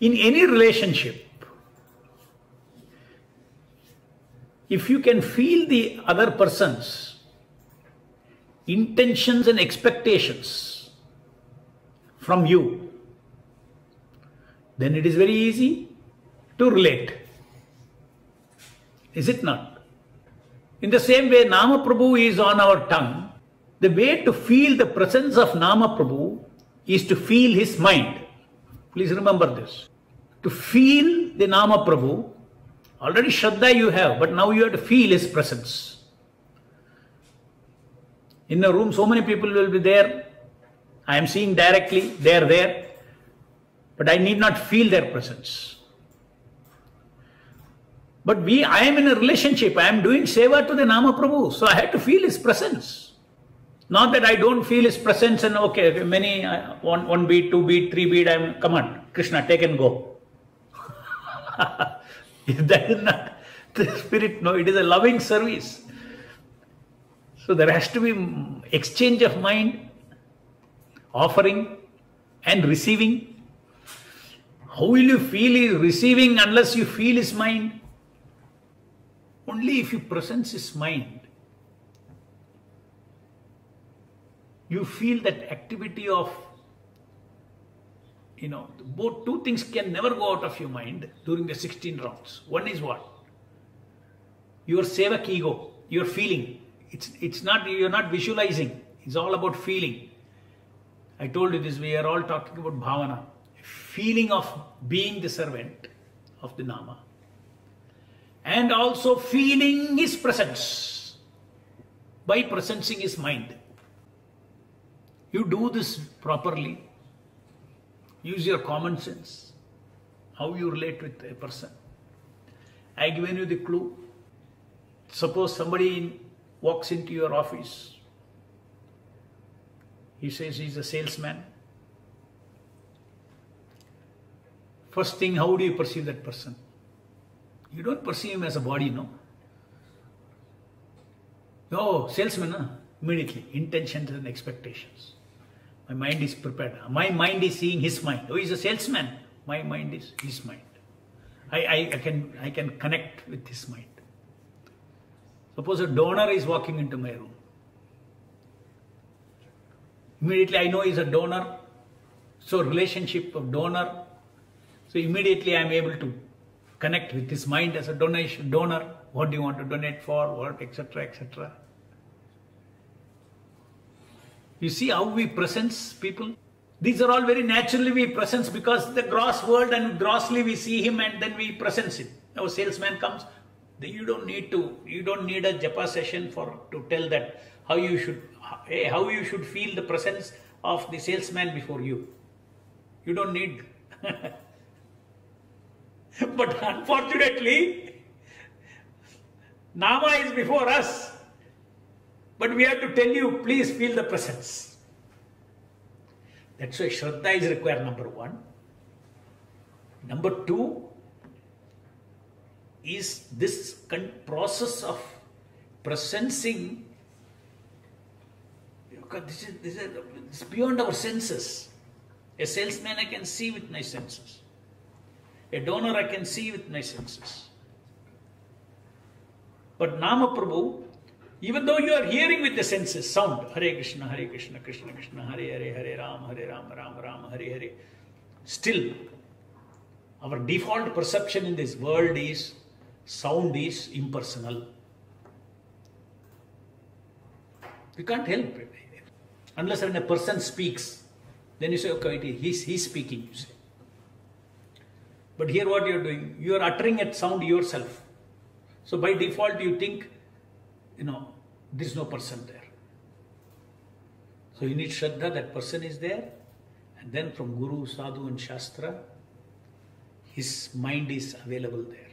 In any relationship, if you can feel the other person's intentions and expectations from you, then it is very easy to relate. Is it not? In the same way, Nama Prabhu is on our tongue. The way to feel the presence of Nama Prabhu is to feel his mind. Please remember this. To feel the Nama Prabhu, already Shraddha you have, but now you have to feel his presence. In a room, so many people will be there. I am seeing directly, they are there, but I need not feel their presence. But I am in a relationship, I am doing seva to the Nama Prabhu, so I have to feel his presence. Not that I don't feel his presence and okay, many, one beat, two beat, three beat, come on, Krishna, take and go. That is not the spirit, no, it is a loving service. So there has to be exchange of mind, offering and receiving. How will you feel his receiving unless you feel his mind? Only if you presence his mind, you feel that activity of, both two things can never go out of your mind during the 16 rounds. One is what? Your sevak ego, your feeling. It's not, you're not visualizing. It's all about feeling. I told you this, we are all talking about bhavana. Feeling of being the servant of the Nama. And also feeling his presence by presencing his mind. You do this properly. Use your common sense. How you relate with a person. I given you the clue. Suppose somebody walks into your office. He says he's a salesman. First thing, how do you perceive that person? You don't perceive him as a body, no? Oh, salesman, huh? Immediately, intentions and expectations. My mind is prepared. My mind is seeing his mind. Oh, he's a salesman. My mind is his mind. I can connect with his mind. Suppose a donor is walking into my room. Immediately I know he's a donor. So relationship of donor. So immediately I am able to connect with his mind as a donor. What do you want to donate for? What, etc., etc. You see how we presence people? These are all very naturally we presence because the gross world and grossly we see him and then we presence him. Now a salesman comes, you don't need a japa session to tell that how you should feel the presence of the salesman before you. You don't need. But unfortunately, Nama is before us. But we have to tell you, please feel the presence. That's why Shraddha is required, number one. Number two is this process of presencing. This is beyond our senses. A salesman I can see with my senses. A donor I can see with my senses. But Nama Prabhu, even though you are hearing with the senses, sound, Hare Krishna, Krishna Krishna, Hare Hare, Hare Ram, Ram Ram, Hare Hare. Still, our default perception in this world is, sound is impersonal. We can't help it. Unless when a person speaks, then you say, okay, he's speaking, you say. But here what you are doing, you are uttering a sound yourself. So by default you think, there is no person there. So you need Shraddha, that person is there. And then from Guru, Sadhu and Shastra, his mind is available there.